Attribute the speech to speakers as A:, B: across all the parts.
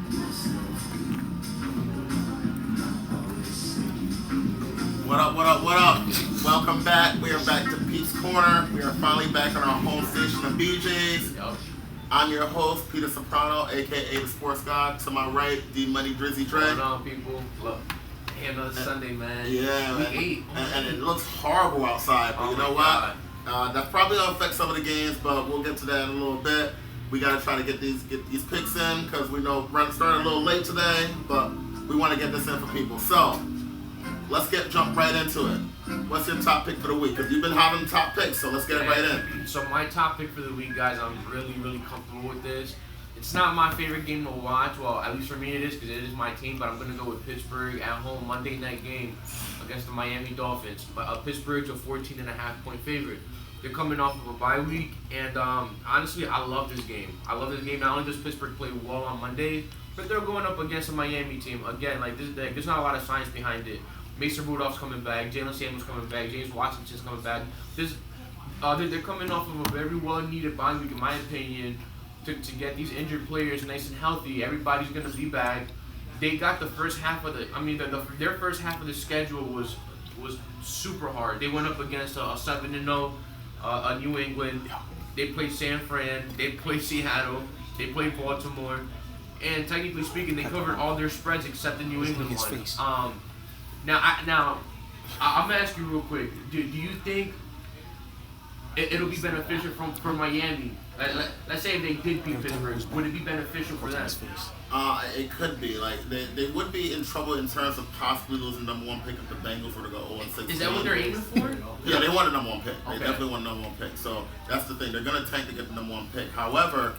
A: What up, what up, what up? Welcome back. We are back to Pete's Corner. We are finally back on our home station of BJ's.
B: Yup.
A: I'm your host, Peter Soprano, aka the Sports God. To my right, D Money Drizzy Dre.
B: What's going on, people? Look, hey, another Sunday, man.
A: Yeah,
B: We
A: and,
B: ate.
A: and it looks horrible outside, but
B: Oh
A: you know
B: my
A: what? That's probably gonna affect some of the games, but we'll get to that in a little bit. We gotta try to get these picks in because we know we're starting a little late today, but we want to get this in for people. So let's jump right into it. What's your top pick for the week? Because you've been having top picks, so let's get it right in.
B: So my top pick for the week, guys, I'm really comfortable with this. It's not my favorite game to watch. Well, at least for me it is because it is my team. But I'm going to go with Pittsburgh at home Monday night game against the Miami Dolphins. Pittsburgh's a 14.5-point favorite. They're coming off of a bye week, and honestly, I love this game. I love this game. Not only does Pittsburgh play well on Monday, but they're going up against a Miami team. Again, there's not a lot of science behind it. Mason Rudolph's coming back. Jalen Samuels coming back. James Washington's coming back. They're coming off of a very well-needed bye week, in my opinion, to get these injured players nice and healthy. Everybody's going to be back. They got the first half of their first half of the schedule was super hard. They went up against a 7-0 New England. They played San Fran. They played Seattle. They played Baltimore. And technically speaking, they covered all their spreads except the New England one. Now, I'm gonna ask you real quick. Do you think it'll be beneficial for Miami? Let's say if they did beat Pittsburgh, would it be beneficial for them?
A: It could be. Like they would be in trouble in terms of possibly losing number one pick if the Bengals were to go 0-16.
B: Is that what they're aiming for?
A: Yeah, they want a number one pick. They
B: Okay.
A: definitely want a number one pick. So that's the thing. They're gonna tank to get the number one pick. However,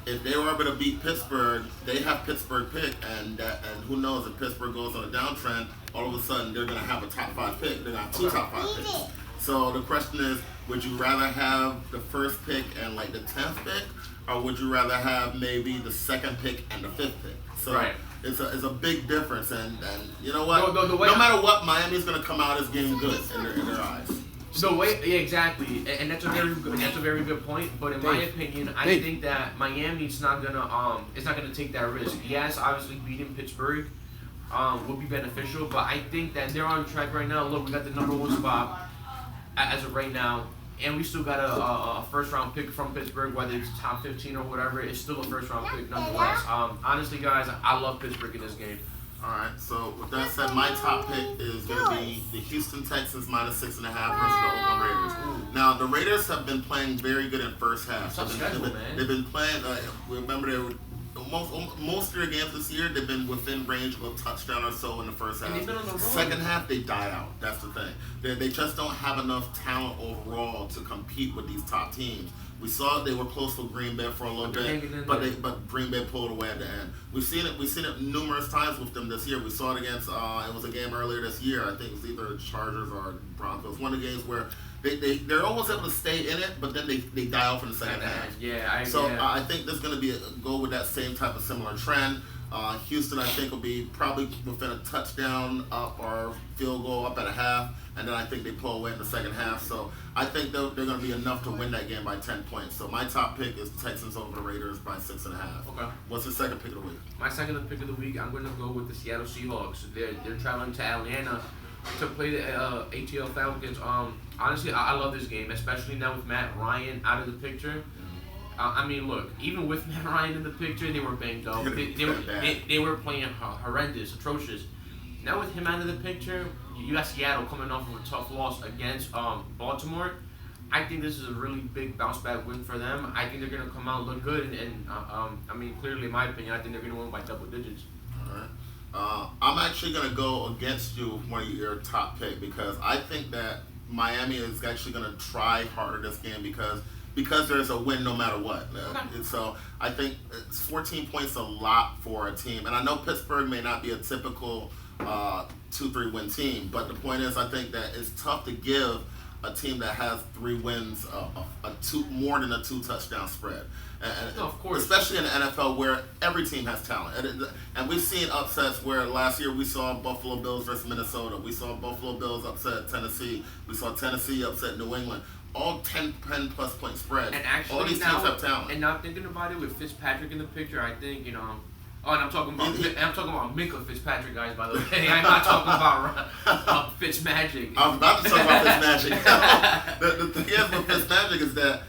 A: if they were able to beat Pittsburgh, they have Pittsburgh pick, and who knows if Pittsburgh goes on a downtrend, all of a sudden they're gonna have a top 5 pick. They're gonna have two top 5 picks. So the question is, would you rather have the first pick and like the 10th pick, or would you rather have maybe the second pick and the 5th pick? So
B: Right.
A: it's a big difference, and you know what?
B: The way
A: no matter what, Miami's gonna come out as getting good in their eyes.
B: Yeah, exactly, and that's a very good point. But in my opinion, I think that Miami's not gonna take that risk. Yes, obviously beating Pittsburgh will be beneficial, but I think that they're on track right now. Look, we got the number 1 spot as of right now, and we still got a first round pick from Pittsburgh, whether it's top 15 or whatever. It's still a first round pick nonetheless. Honestly, guys, I love Pittsburgh in this game.
A: Alright, so with that said, my top pick is going to be the Houston Texans minus 6.5 versus the Oakland Raiders. Now, the Raiders have been playing very good in first half.
B: Tough schedule, man.
A: They've been playing, remember, they were most of their games this year, they've been within range of a touchdown or so in the first half.
B: And they've been on the road.
A: Second half, they die out. That's the thing. They just don't have enough talent overall to compete with these top teams. We saw they were close to Green Bay for a little bit, but Green Bay pulled away at the end. We've seen it numerous times with them this year. We saw it against it was a game earlier this year. I think it was either Chargers or Broncos. One of the games where they're almost able to stay in it, but then they die off in the second half. I think there's going to go with that same type of similar trend. Houston, I think, will be probably within a touchdown up or field goal up at a half, and then I think they pull away in the second half. So I think they're going to be enough to win that game by 10 points. So my top pick is Texans over the Raiders by 6.5.
B: Okay.
A: What's your second pick of the week?
B: My second pick of the week, I'm going to go with the Seattle Seahawks. They're traveling to Atlanta to play the ATL Falcons. Honestly, I love this game, especially now with Matt Ryan out of the picture. I mean, look, even with Matt Ryan in the picture, they were banged up. They were playing horrendous, atrocious. Now with him out of the picture, you got Seattle coming off of a tough loss against Baltimore. I think this is a really big bounce back win for them. I think they're going to come out and look good, and I mean, clearly, in my opinion, I think they're going to win by double digits.
A: All right. I'm actually going to go against you with one of your top pick because I think that Miami is actually going to try harder this game because there's a win no matter what. And so I think 14 points a lot for a team. And I know Pittsburgh may not be a typical 2-3 win team, but the point is I think that it's tough to give a team that has 3 wins more than a 2 touchdown spread. And
B: of course.
A: Especially in the NFL where every team has talent. And we've seen upsets where last year we saw Buffalo Bills versus Minnesota. We saw Buffalo Bills upset Tennessee. We saw Tennessee upset New England. All 10 plus point spreads.
B: And actually
A: all these teams have talent.
B: And now thinking about it with Fitzpatrick in the picture, I think, Oh, and I'm talking about Minkah Fitzpatrick, guys. By the way, I'm not talking about Fitzmagic.
A: I was about to talk about Fitzmagic. the thing is with Fitzmagic is that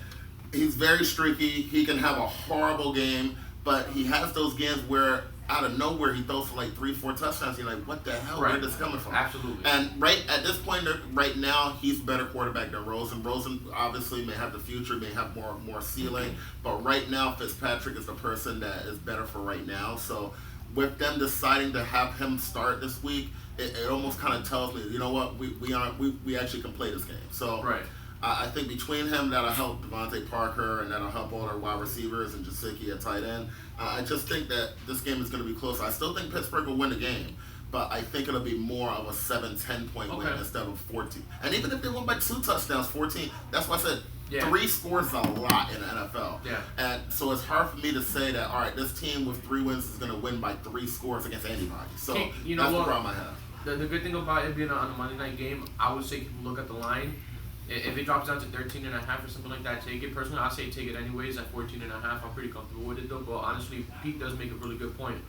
A: he's very streaky. He can have a horrible game, but he has those games where out of nowhere he throws for like 3-4 touchdowns. You're like, what the hell?
B: Right.
A: Where is this coming from?
B: Absolutely.
A: And right at this point, right now, he's a better quarterback than Rosen. Rosen obviously may have the future, may have more ceiling, but right now Fitzpatrick is the person that is better for right now. So with them deciding to have him start this week, it almost kind of tells me, you know what, we actually can play this game. So
B: right.
A: I think between him, that'll help Devontae Parker, and that'll help all our wide receivers and Gesicki at tight end. I just think that this game is going to be close. I still think Pittsburgh will win the game, but I think it'll be more of a 7-10 point win instead of 14. And even if they win by 2 touchdowns, 14, that's why I said 3 scores is a lot in the NFL.
B: Yeah.
A: And so it's hard for me to say that, all right, this team with 3 wins is going to win by 3 scores against anybody. So that's the problem I have.
B: The good thing about it being on a Monday night game, I would say people look at the line. If it drops down to 13.5 or something like that, take it. Personally, I say take it anyways at 14.5. I'm pretty comfortable with it though. But honestly, Pete does make a really good point.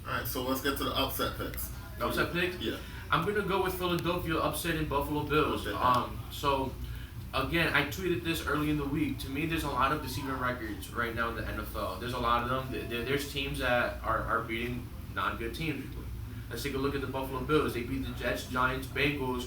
A: All right, so let's get to the upset picks.
B: Upset picks?
A: Yeah.
B: I'm gonna go with Philadelphia upsetting Buffalo Bills. So again, I tweeted this early in the week. To me, there's a lot of deceiving records right now in the NFL. There's a lot of them. There's teams that are beating non-good teams. Let's take a look at the Buffalo Bills. They beat the Jets, Giants, Bengals.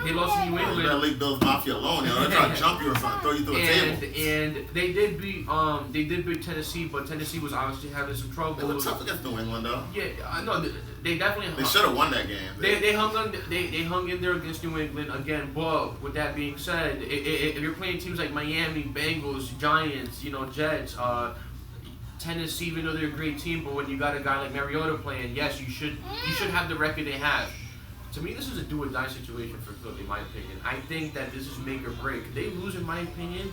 B: They lost to New England.
A: You better leave Bills Mafia alone. They're trying to jump you or something, throw you through a table.
B: And they did beat Tennessee, but Tennessee was obviously having some trouble.
A: They were tough against New England, though.
B: Yeah, I know. They definitely.
A: They should have won that game.
B: They hung in there against New England again. But with that being said, if you're playing teams like Miami, Bengals, Giants, Jets, Tennessee, even though they're a great team, but when you got a guy like Mariota playing, yes, you should have the record they have. To me, this is a do-or-die situation for Philly, in my opinion. I think that this is make or break. If they lose, in my opinion,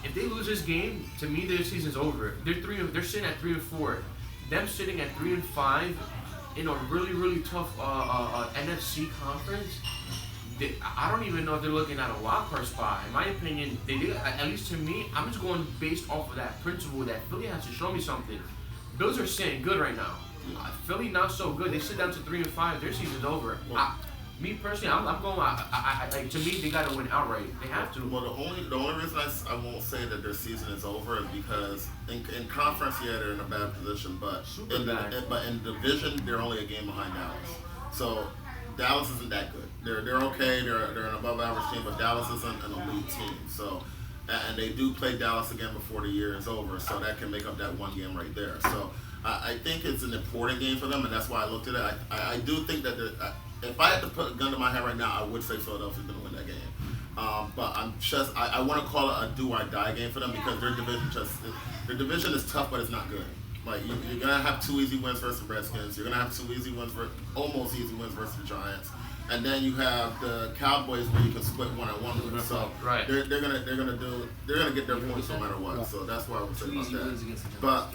B: if they lose this game, to me, their season's over. They're sitting at 3-4. Them sitting at 3-5 in a really, really tough NFC conference. I don't even know if they're looking at a wild card spot. In my opinion, they did. At least to me, I'm just going based off of that principle that Philly has to show me something. Bills are sitting good right now. Philly not so good. They sit down to 3-5. Their season's over. Me personally, I'm going. To me, they got to win outright. They have to.
A: Well, the only reason I won't say that their season is over is because in conference, they're in a bad position, but in division, they're only a game behind Dallas. So Dallas isn't that good. They're okay. They're an above average team, but Dallas isn't an elite team. So. And they do play Dallas again before the year is over, so that can make up that one game right there. So I think it's an important game for them, and that's why I looked at it. I do think that if I had to put a gun to my head right now, I would say Philadelphia's going to win that game. But I want to call it a do-or-die game for them because their division is tough, but it's not good. Like you're gonna have 2 easy wins versus the Redskins. You're gonna have 2 easy wins almost easy wins versus the Giants. And then you have the Cowboys where you can split 1-on-1 with them. So
B: right.
A: they're gonna get their points no matter what. So that's why I would say about that. But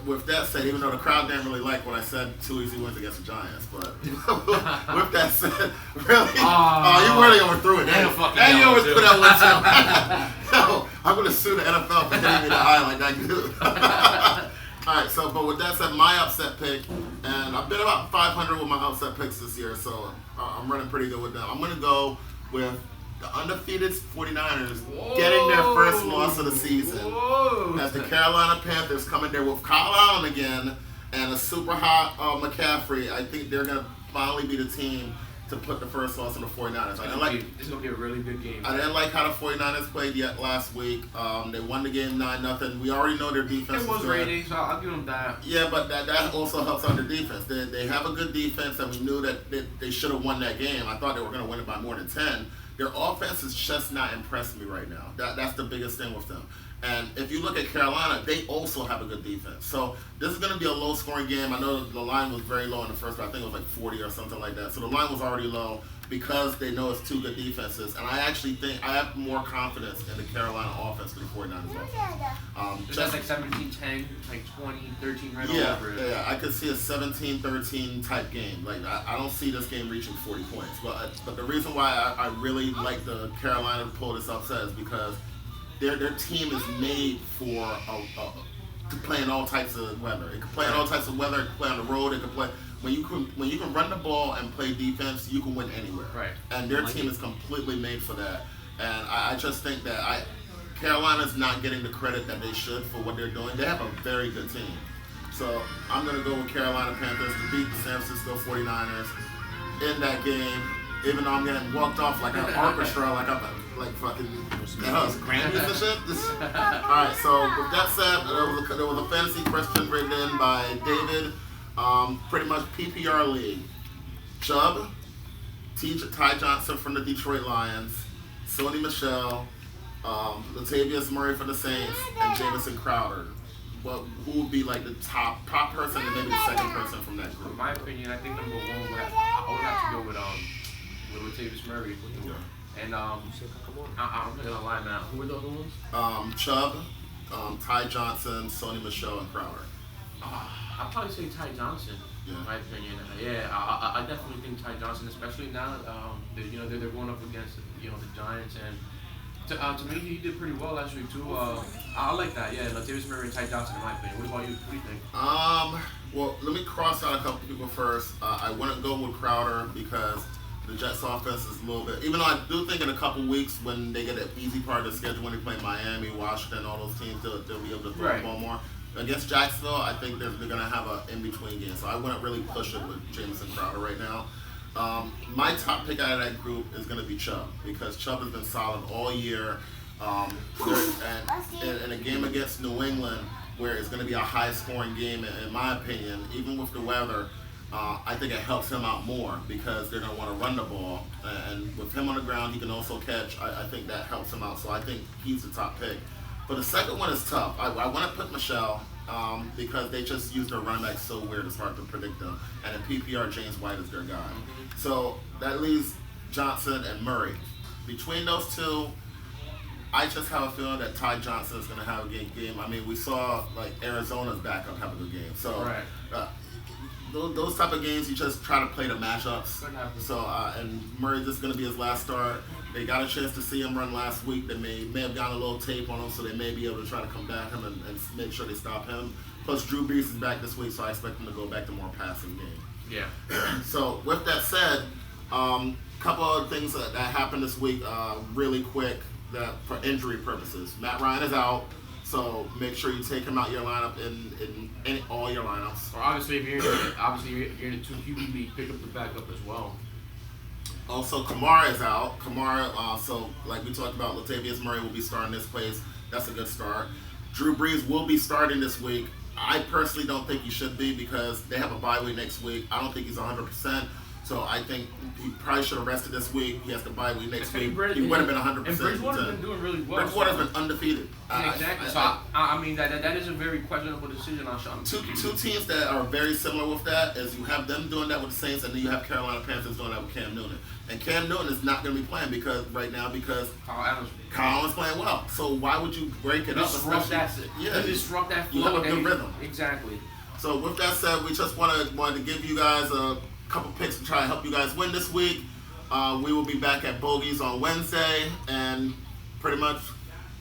A: with that said, even though the crowd didn't really like what I said, 2 easy wins against the Giants. But with that said, really, you really overthrew it. And you overthrew that one too. No, I'm gonna sue the NFL for hitting me the eye like that. All right, but with that said, my upset pick, and I've been about 500 with my upset picks this year, so I'm running pretty good with them. I'm going to go with the undefeated 49ers getting their first loss of the season. As the Carolina Panthers come in there with Kyle Allen again and a super hot McCaffrey. I think they're going to finally be the team to put the first loss on the 49ers.
B: This is going to be a really good game.
A: I didn't like how the 49ers played yet last week. They won the game 9-0. We already know their defense
B: was good. Rating, so I'll give them that.
A: Yeah, but that also helps on their defense. They have a good defense, and we knew that they should have won that game. I thought they were going to win it by more than 10. Their offense is just not impressing me right now. That's the biggest thing with them. And if you look at Carolina, they also have a good defense. So this is going to be a low-scoring game. I know the line was very low in the first, but I think it was like 40 or something like that. So the line was already low because they know it's 2 good defenses. And I actually think I have more confidence in the Carolina offense than the 49ers offense.
B: That's like 17-10, like 20-13 right over it.
A: Yeah, I could see a 17-13 type game. Like I don't see this game reaching 40 points. But the reason why I really like the Carolina to pull this upset is because their team is made for can play in all types of weather. It can play in all types of weather. It can play on the road. It can play when you can run the ball and play defense. You can win anywhere.
B: Right.
A: And their team is completely made for that. And I just think that Carolina's not getting the credit that they should for what they're doing. They have a very good team. So I'm gonna go with Carolina Panthers to beat the San Francisco 49ers in that game. Even though I'm getting walked off like an orchestra, like fucking Grammys and shit. Alright, so with that said, there was a fantasy question written in by David. Pretty much PPR league. Chubb, Ty Johnson from the Detroit Lions, Sony Michel, Latavius Murray for the Saints, and Jamison Crowder. Who would be like the top person and maybe the second person from that group?
B: In my opinion, I think number one I would have to go with Latavius Murray. Yeah. And I'm not gonna lie, man. Who are the other ones?
A: Chubb, Ty Johnson, Sony Michel, and Crowder.
B: I'd probably say Ty Johnson.
A: Yeah.
B: In my opinion, I definitely think Ty Johnson, especially now they're going up against the Giants, and to me he did pretty well last week too. I like that. Yeah, Latavius Murray and Ty Johnson in my opinion. What about you? What do you think?
A: Well, let me cross out a couple people first. I wouldn't go with Crowder because the Jets offense is a little bit. Even though I do think in a couple weeks when they get an easy part of the schedule when they play Miami, Washington, all those teams, they'll be able to throw the ball more. Against Jacksonville, I think they're going to have an in-between game, so I wouldn't really push it with Jamison Crowder right now. My top pick out of that group is going to be Chubb because Chubb has been solid all year. And in a game against New England, where it's going to be a high-scoring game, in my opinion, even with the weather, I think it helps him out more because they're going to want to run the ball. And with him on the ground, he can also catch. I think that helps him out, so I think he's the top pick. But the second one is tough. I want to put Michelle because they just use their running back so weird it's hard to predict them. And in PPR, James White is their guy. Mm-hmm. So that leaves Johnson and Murray. Between those two, I just have a feeling that Ty Johnson is going to have a good game. I mean, we saw like Arizona's backup have a good game. So those type of games, you just try to play the matchups. So and Murray, this is going to be his last start. They got a chance to see him run last week. They may have gotten a little tape on him, so they may be able to try to combat him and make sure they stop him. Plus, Drew Brees is back this week, so I expect him to go back to more passing game.
B: Yeah.
A: So with that said, couple of things that happened this week really quick that for injury purposes. Matt Ryan is out. So make sure you take him out your lineup in all your lineups.
B: Or obviously, if you're in a 2 QB league, pick up the backup as well.
A: Also, Kamara is out. Kamara, so like we talked about, Latavius Murray will be starting this place. That's a good start. Drew Brees will be starting this week. I personally don't think he should be because they have a bye week next week. I don't think he's 100%. So I think he probably should have rested this week. He has to bye week next week. He would have been 100%.
B: And Bridgewater's been doing really well.
A: Bridgewater's been undefeated.
B: Exactly. I mean, that is a very questionable decision on Sean.
A: Two teams that are very similar with that is you have them doing that with the Saints, and then you have Carolina Panthers doing that with Cam Newton. And Cam Newton is not going to be playing because Kyle Allen's playing well. So why would you break it up?
B: Disrupt that flow.
A: You have a good rhythm.
B: Exactly.
A: So with that said, we just wanted to give you guys a couple picks to try to help you guys win this week. We will be back at Bogies on Wednesday and pretty much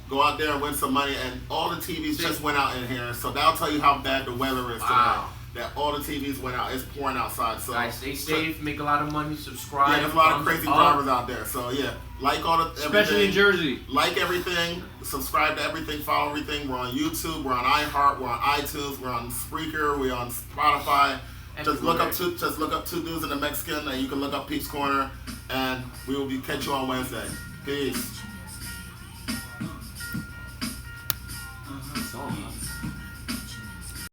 A: go out there and win some money. And all the TVs just went out in here, so that'll tell you how bad the weather is today. That all the TVs went out. It's pouring outside. So
B: guys, stay safe, make a lot of money, subscribe.
A: Yeah, there's a lot of crazy drivers out there. So yeah, like all the
C: especially in Jersey.
A: Like everything, subscribe to everything, follow everything. We're on YouTube, we're on iHeart, we're on iTunes, we're on Spreaker, we're on Spotify. Just look up Two Dudes in the Mexican, and you can look up Peeps Corner, and we will catch you on Wednesday. Peace.